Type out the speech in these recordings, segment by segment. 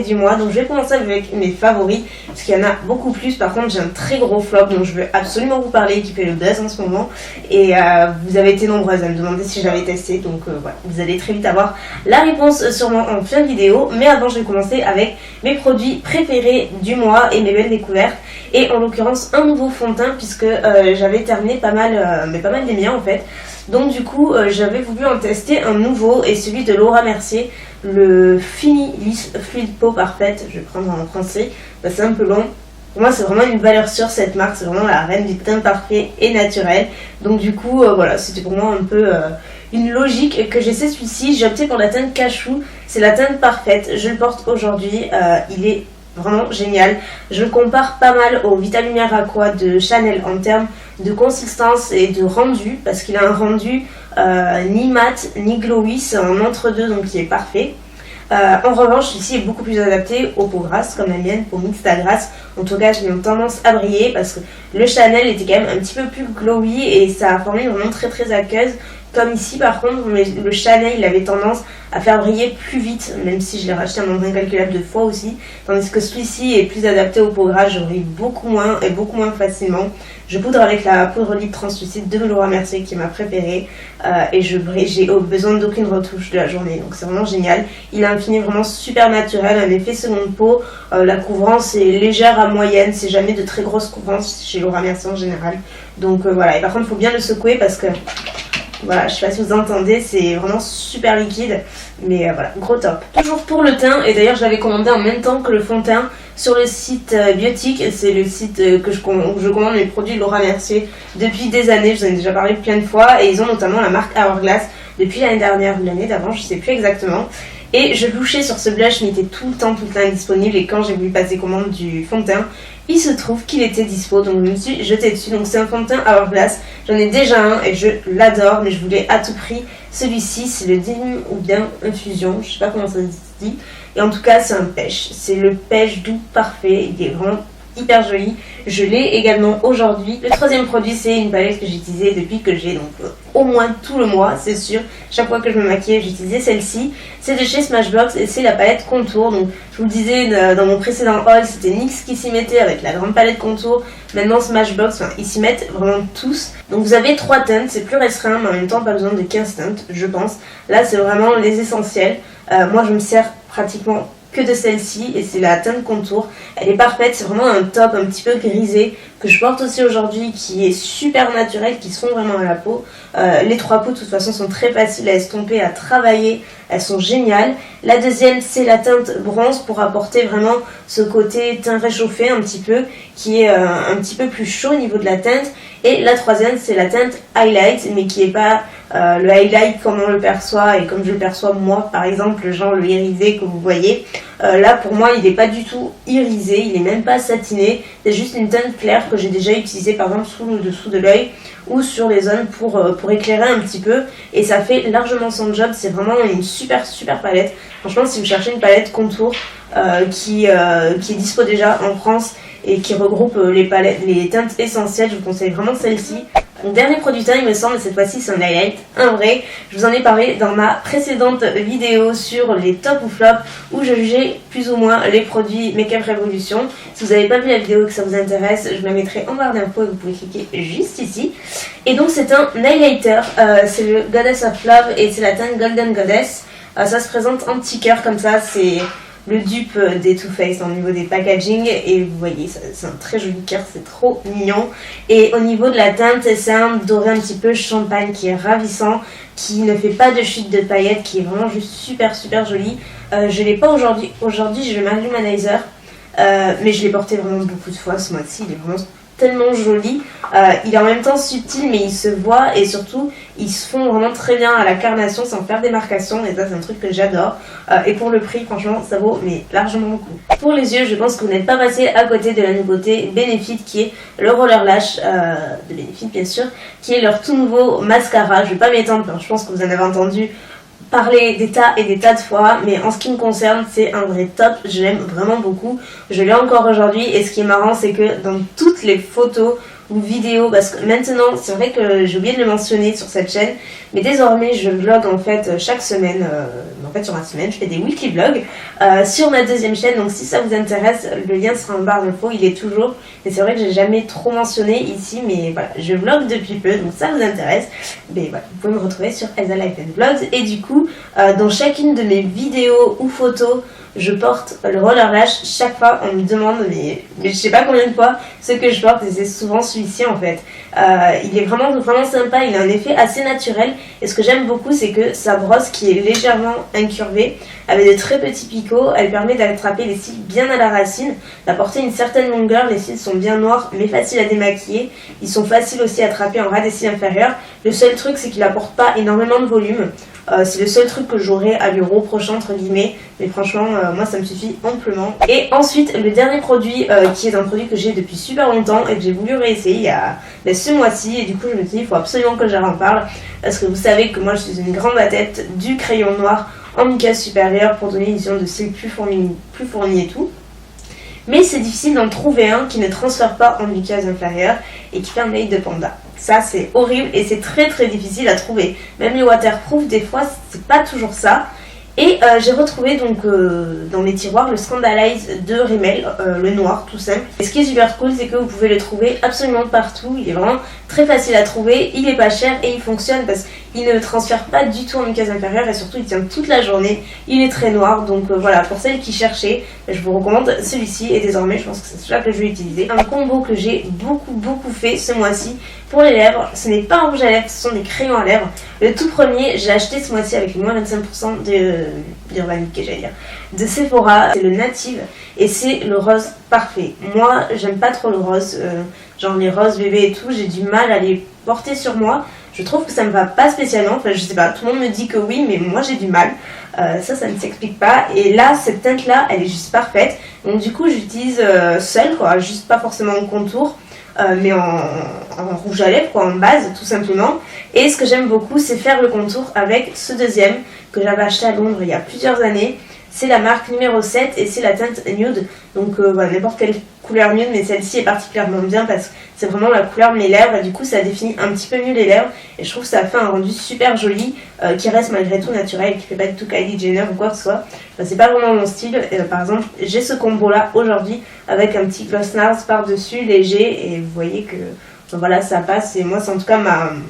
du mois, donc je vais commencer avec mes favoris parce qu'il y en a beaucoup plus. Par contre j'ai un très gros flop dont je veux absolument vous parler qui fait le buzz en ce moment et vous avez été nombreuses à me demander si j'avais testé, donc voilà, vous allez très vite avoir la réponse sûrement en fin de vidéo. Mais avant je vais commencer avec mes produits préférés du mois et mes belles découvertes, et en l'occurrence un nouveau fond de teint puisque j'avais terminé pas mal des miens en fait. Donc du coup j'avais voulu en tester un nouveau, et celui de Laura Mercier, le Fini-Lisse Fluid Peau Parfaite. Je vais prendre en français, c'est un peu long. Pour moi c'est vraiment une valeur sûre cette marque, c'est vraiment la reine du teint parfait et naturel. Donc du coup voilà, c'était pour moi un peu une logique que j'essaie celui-ci. J'ai opté pour la teinte cachou, c'est la teinte parfaite, je le porte aujourd'hui, il est vraiment génial. Je le compare pas mal au Vitalumière Aqua de Chanel en termes de consistance et de rendu, parce qu'il a un rendu ni mat ni glowy, c'est un entre-deux, donc il est parfait. En revanche, celui-ci est beaucoup plus adapté aux peaux grasses comme la mienne, peau mixte à grasse. En tout cas, j'ai une tendance à briller parce que le Chanel était quand même un petit peu plus glowy et ça a formé vraiment très très aqueuse. Comme ici par contre, le Chanel il avait tendance à faire briller plus vite, même si je l'ai racheté un nombre incalculable de fois aussi. Tandis que celui-ci est plus adapté aux peaux grasses, je brille beaucoup moins et beaucoup moins facilement. Je poudre avec la poudre libre translucide de Laura Mercier qui est ma préférée, et j'ai besoin d'aucune retouche de la journée, donc c'est vraiment génial. Il a un fini vraiment super naturel, un effet seconde peau, la couvrance est légère à moyenne, c'est jamais de très grosse couvrance chez Laura Mercier en général. Donc voilà, et par contre il faut bien le secouer parce que voilà, je sais pas si vous entendez, c'est vraiment super liquide, mais voilà, gros top. Toujours pour le teint, et d'ailleurs je l'avais commandé en même temps que le fond de teint sur le site Biotique, c'est le site où je commande mes produits Laura Mercier depuis des années, je vous en ai déjà parlé plein de fois, et ils ont notamment la marque Hourglass depuis l'année dernière ou l'année d'avant, je sais plus exactement. Et je louchais sur ce blush, mais il était tout le temps indisponible, et quand j'ai voulu passer commande du fond de teint, il se trouve qu'il était dispo, donc je me suis jetée dessus. Donc c'est un fond de teint Hourglass, j'en ai déjà un et je l'adore, mais je voulais à tout prix celui-ci, c'est le Denim ou bien Infusion, je sais pas comment ça se dit, et en tout cas c'est un pêche, c'est le pêche doux parfait, il est vraiment hyper joli. Je l'ai également aujourd'hui. Le troisième produit, c'est une palette que j'ai utilisée depuis que j'ai donc au moins tout le mois, c'est sûr. Chaque fois que je me maquille, j'utilisais celle-ci. C'est de chez Smashbox et c'est la palette contour. Donc je vous le disais dans mon précédent haul, c'était NYX qui s'y mettait avec la grande palette contour. Maintenant Smashbox, ils s'y mettent vraiment tous. Donc vous avez 3 teintes, c'est plus restreint, mais en même temps pas besoin de 15 teintes, je pense. Là c'est vraiment les essentiels. Moi je me sers pratiquement que de celle-ci, et c'est la teinte contour. Elle est parfaite, c'est vraiment un top un petit peu grisé que je porte aussi aujourd'hui, qui est super naturel, qui se fond vraiment à la peau. Les 3 peaux de toute façon sont très faciles à estomper, à travailler, elles sont géniales. La deuxième c'est la teinte bronze pour apporter vraiment ce côté teint réchauffé un petit peu, qui est un petit peu plus chaud au niveau de la teinte. Et la troisième c'est la teinte highlight, mais qui est pas le highlight comme on le perçoit et comme je le perçois moi par exemple, genre le irisé que vous voyez. Là pour moi il n'est pas du tout irisé, il n'est même pas satiné, c'est juste une teinte claire que j'ai déjà utilisée par exemple sous le dessous de l'œil ou sur les zones pour éclairer un petit peu, et ça fait largement son job. C'est vraiment une super palette. Franchement si vous cherchez une palette contour qui est dispo déjà en France et qui regroupe les teintes essentielles, je vous conseille vraiment celle-ci. Mon dernier produit teint il me semble, cette fois-ci c'est un highlight, un vrai. Je vous en ai parlé dans ma précédente vidéo sur les top ou flop, où je jugeais plus ou moins les produits Make Up Revolution. Si vous n'avez pas vu la vidéo et que ça vous intéresse, je la mettrai en barre d'infos et vous pouvez cliquer juste ici. Et donc c'est un highlighter, c'est le Goddess of Love et c'est la teinte Golden Goddess. Ça se présente en petit cœur comme ça, c'est le dupe des Too Faced au niveau des packaging, et vous voyez c'est un très joli cœur, c'est trop mignon. Et au niveau de la teinte, c'est un doré un petit peu champagne qui est ravissant, qui ne fait pas de chute de paillettes, qui est vraiment juste super joli. Je l'ai pas aujourd'hui, j'ai le Marie Humanizer, mais je l'ai porté vraiment beaucoup de fois ce mois-ci, il est vraiment tellement joli. Il est en même temps subtil, mais il se voit, et surtout ils se font vraiment très bien à la carnation sans faire des marcations, et ça c'est un truc que j'adore. Et pour le prix franchement ça vaut mais largement beaucoup. Pour les yeux, je pense que vous n'êtes pas passé à côté de la nouveauté Benefit, qui est le Roller Lash de Benefit bien sûr, qui est leur tout nouveau mascara. Je vais pas m'étendre, je pense que vous en avez entendu parler des tas et des tas de fois, mais en ce qui me concerne c'est un vrai top, je l'aime vraiment beaucoup. Je l'ai encore aujourd'hui, et ce qui est marrant c'est que dans toutes les photos ou vidéos, parce que maintenant, c'est vrai que j'ai oublié de le mentionner sur cette chaîne, mais désormais je vlog en fait chaque semaine, en fait sur la semaine, je fais des weekly vlogs sur ma deuxième chaîne, donc si ça vous intéresse, le lien sera en barre d'infos, il est toujours, mais c'est vrai que j'ai jamais trop mentionné ici, mais voilà, je vlog depuis peu, donc ça vous intéresse, mais voilà, vous pouvez me retrouver sur Elsa Life and Vlogs, et du coup, dans chacune de mes vidéos ou photos, je porte le roller lash. Chaque fois on me demande mais je sais pas combien de fois ce que je porte, et c'est souvent celui-ci en fait. Il est vraiment sympa, il a un effet assez naturel, et ce que j'aime beaucoup c'est que sa brosse qui est légèrement incurvée avec de très petits picots, elle permet d'attraper les cils bien à la racine, d'apporter une certaine longueur. Les cils sont bien noirs mais faciles à démaquiller, ils sont faciles aussi à attraper en ras des cils inférieurs. Le seul truc c'est qu'il apporte pas énormément de volume. C'est le seul truc que j'aurais à lui reprocher entre guillemets, mais franchement moi ça me suffit amplement. Et ensuite le dernier produit qui est un produit que j'ai depuis super longtemps et que j'ai voulu réessayer il y a ce mois-ci, et du coup je me dis il faut absolument que j'en parle, parce que vous savez que moi je suis une grande adepte du crayon noir en muqueuse supérieure pour donner une vision de cils plus fournie et tout. Mais c'est difficile d'en trouver un qui ne transfère pas en muqueuse inférieure et qui fait un œil de panda. Ça c'est horrible et c'est très difficile à trouver. Même les waterproof des fois c'est pas toujours ça. Et j'ai retrouvé donc dans mes tiroirs le Scandalize de Rimmel, le noir tout simple. Et ce qui est super cool c'est que vous pouvez le trouver absolument partout. Il est vraiment très facile à trouver, il est pas cher et il fonctionne parce qu'il ne transfère pas du tout en muqueuse inférieure, et surtout il tient toute la journée. Il est très noir, donc voilà, pour celles qui cherchaient, je vous recommande celui-ci, et désormais je pense que c'est celui-là que je vais utiliser. Un combo que j'ai beaucoup fait ce mois-ci pour les lèvres, ce n'est pas un rouge à lèvres, ce sont des crayons à lèvres. Le tout premier, j'ai acheté ce mois-ci avec moins 25% d'Urban Decay, j'allais dire, de Sephora. C'est le Native et c'est le rose parfait. Moi, j'aime pas trop le rose, genre les roses bébés et tout, j'ai du mal à les porter sur moi. Je trouve que ça me va pas spécialement, enfin je sais pas, tout le monde me dit que oui, mais moi j'ai du mal. Ça ne s'explique pas. Et là, cette teinte-là, elle est juste parfaite. Donc du coup, j'utilise seule, quoi, juste pas forcément en contour. Mais en rouge à lèvres, quoi, en base tout simplement. Et ce que j'aime beaucoup, c'est faire le contour avec ce deuxième que j'avais acheté à Londres il y a plusieurs années. C'est la marque numéro 7 et c'est la teinte nude. Donc voilà, n'importe quelle couleur nude, mais celle-ci est particulièrement bien parce que c'est vraiment la couleur de mes lèvres, et du coup ça définit un petit peu mieux les lèvres, et je trouve que ça fait un rendu super joli qui reste malgré tout naturel, qui fait pas du tout Kylie Jenner ou quoi que ce soit. Enfin, c'est pas vraiment mon style. Par exemple, j'ai ce combo là aujourd'hui avec un petit gloss NARS par dessus léger, et vous voyez que voilà, ça passe, et moi c'est en tout cas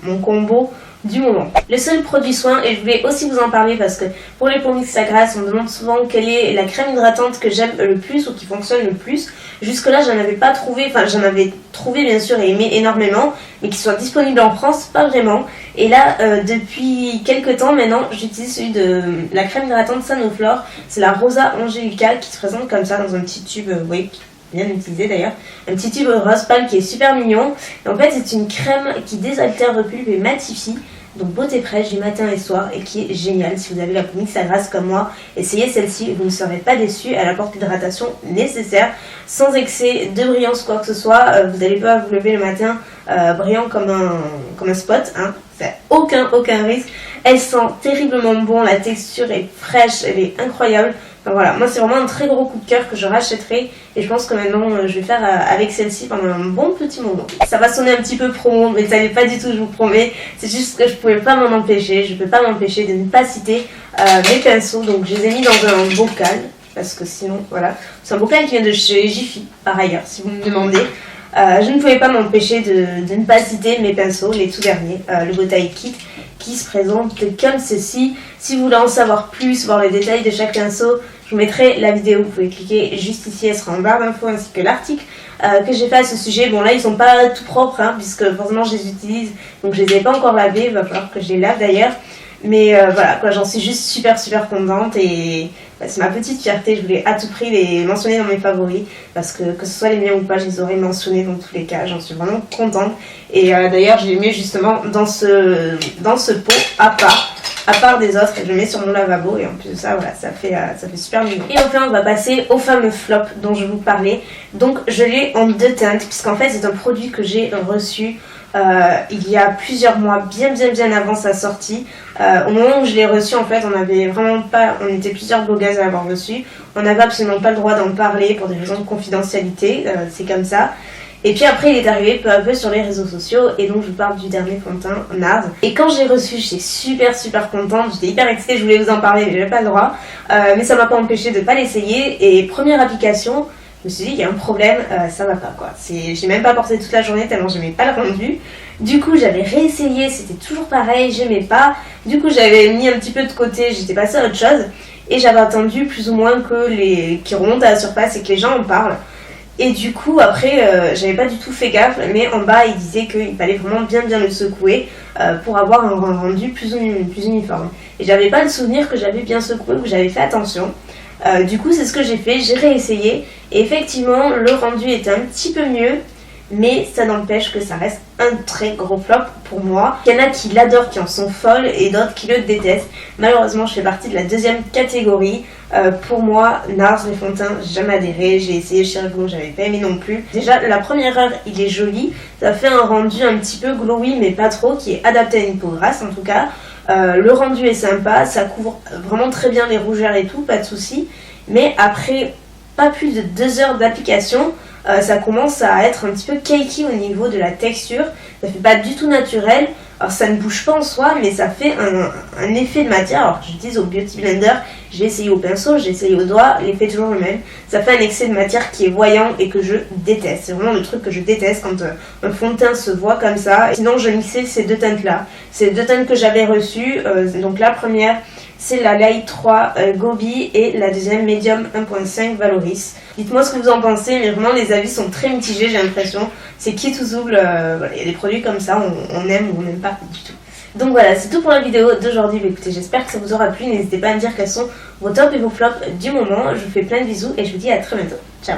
mon combo du moment. Le seul produit soin, et je voulais aussi vous en parler parce que pour les peaux mixtes à grasse, on me demande souvent quelle est la crème hydratante que j'aime le plus ou qui fonctionne le plus. Jusque là j'en avais pas trouvé, enfin j'en avais trouvé bien sûr et aimé énormément, mais qui soit disponible en France, pas vraiment. Et là depuis quelques temps maintenant, j'utilise celui de la crème hydratante Sanoflore, c'est la Rosa Angelica qui se présente comme ça dans un petit tube, vous voyez, bien utilisé d'ailleurs, un petit tube rose pâle qui est super mignon. Et en fait c'est une crème qui désaltère, repulpe et matifie, donc beauté fraîche du matin et soir, et qui est géniale. Si vous avez la peau mixte à grasse comme moi, essayez celle-ci, vous ne serez pas déçus. Elle apporte l'hydratation nécessaire sans excès de brillance quoi que ce soit. Vous n'allez pas vous lever le matin brillant comme un spot, hein. C'est aucun risque. Elle sent terriblement bon, la texture est fraîche, elle est incroyable. Enfin, voilà, moi c'est vraiment un très gros coup de cœur que je rachèterai, et je pense que maintenant je vais faire avec celle-ci pendant un bon petit moment. Ça va sonner un petit peu promo, mais ça n'est pas du tout, je vous promets. C'est juste que je pouvais pas m'en empêcher, je peux pas m'empêcher de ne pas citer mes pinceaux. Donc je les ai mis dans un bocal, parce que sinon voilà, c'est un bocal qui vient de chez Jiffy par ailleurs si vous me demandez. Je ne pouvais pas m'empêcher de ne pas citer mes pinceaux, les tout derniers, le Botanic Kit, qui se présente comme ceci. Si vous voulez en savoir plus, voir les détails de chaque pinceau, je vous mettrai la vidéo, vous pouvez cliquer juste ici, elle sera en barre d'infos, ainsi que l'article que j'ai fait à ce sujet. Bon là ils sont pas tout propres, hein, puisque forcément je les utilise, donc je les ai pas encore lavés, il va falloir que je les lave d'ailleurs. Mais voilà, quoi, j'en suis juste super contente, et bah, c'est ma petite fierté. Je voulais à tout prix les mentionner dans mes favoris, parce que ce soit les miens ou pas, je les aurais mentionnés dans tous les cas. J'en suis vraiment contente. Et d'ailleurs, je les mets justement dans ce pot à part des autres, et je le mets sur mon lavabo, et en plus de ça, voilà, ça fait super mignon. Et enfin, on va passer au fameux flop dont je vous parlais. Donc, je l'ai en deux teintes, puisqu'en fait, c'est un produit que j'ai reçu il y a plusieurs mois, bien avant sa sortie. Au moment où je l'ai reçu, en fait, on était plusieurs blogueuses à l'avoir reçu. On n'avait absolument pas le droit d'en parler pour des raisons de confidentialité, c'est comme ça. Et puis après il est arrivé peu à peu sur les réseaux sociaux et donc je parle du dernier fond de teint NARS. Et quand j'ai reçu, j'étais super contente, j'étais hyper excitée, je voulais vous en parler mais j'avais pas le droit. Mais ça m'a pas empêché de pas l'essayer et première application, je me suis dit il y a un problème, ça va pas quoi. J'ai même pas porté toute la journée tellement j'aimais pas le rendu. Du coup j'avais réessayé, c'était toujours pareil, j'aimais pas. Du coup j'avais mis un petit peu de côté, j'étais passée à autre chose. Et j'avais attendu plus ou moins qu'ils remontent à la surface et que les gens en parlent. Et du coup après j'avais pas du tout fait gaffe, mais en bas il disait qu'il fallait vraiment bien le secouer pour avoir un rendu plus uniforme. Et j'avais pas le souvenir que j'avais bien secoué ou que j'avais fait attention. Du coup c'est ce que j'ai fait, j'ai réessayé et effectivement le rendu était un petit peu mieux, mais ça n'empêche que ça reste un très gros flop pour moi. Il y en a qui l'adorent, qui en sont folles et d'autres qui le détestent. Malheureusement je fais partie de la deuxième catégorie. Pour moi, NARS les fonds de teint, j'ai jamais adhéré, j'ai essayé chez Rigon, j'avais pas aimé non plus. Déjà la première heure il est joli, ça fait un rendu un petit peu glowy mais pas trop, qui est adapté à une peau grasse en tout cas. Le rendu est sympa, ça couvre vraiment très bien les rougeurs et tout, pas de souci. Mais après pas plus de 2 heures d'application, ça commence à être un petit peu cakey au niveau de la texture. Ça fait pas du tout naturel. Alors ça ne bouge pas en soi, mais ça fait un effet de matière. Alors j'utilise au Beauty Blender, j'ai essayé au pinceau, j'ai essayé au doigt, l'effet est toujours le même. Ça fait un excès de matière qui est voyant et que je déteste. C'est vraiment le truc que je déteste quand un fond de teint se voit comme ça. Et sinon je mixais ces deux teintes là. C'est deux teintes que j'avais reçues. Donc la première c'est la Light 3 Gobi et la deuxième Medium 1.5 Valoris. Dites-moi ce que vous en pensez, mais vraiment les avis sont très mitigés, j'ai l'impression. C'est qui tout double, voilà, il y a des produits comme ça, on aime ou on n'aime pas du tout. Donc voilà, c'est tout pour la vidéo d'aujourd'hui. Écoutez, j'espère que ça vous aura plu. N'hésitez pas à me dire quels sont vos tops et vos flops du moment. Je vous fais plein de bisous et je vous dis à très bientôt. Ciao.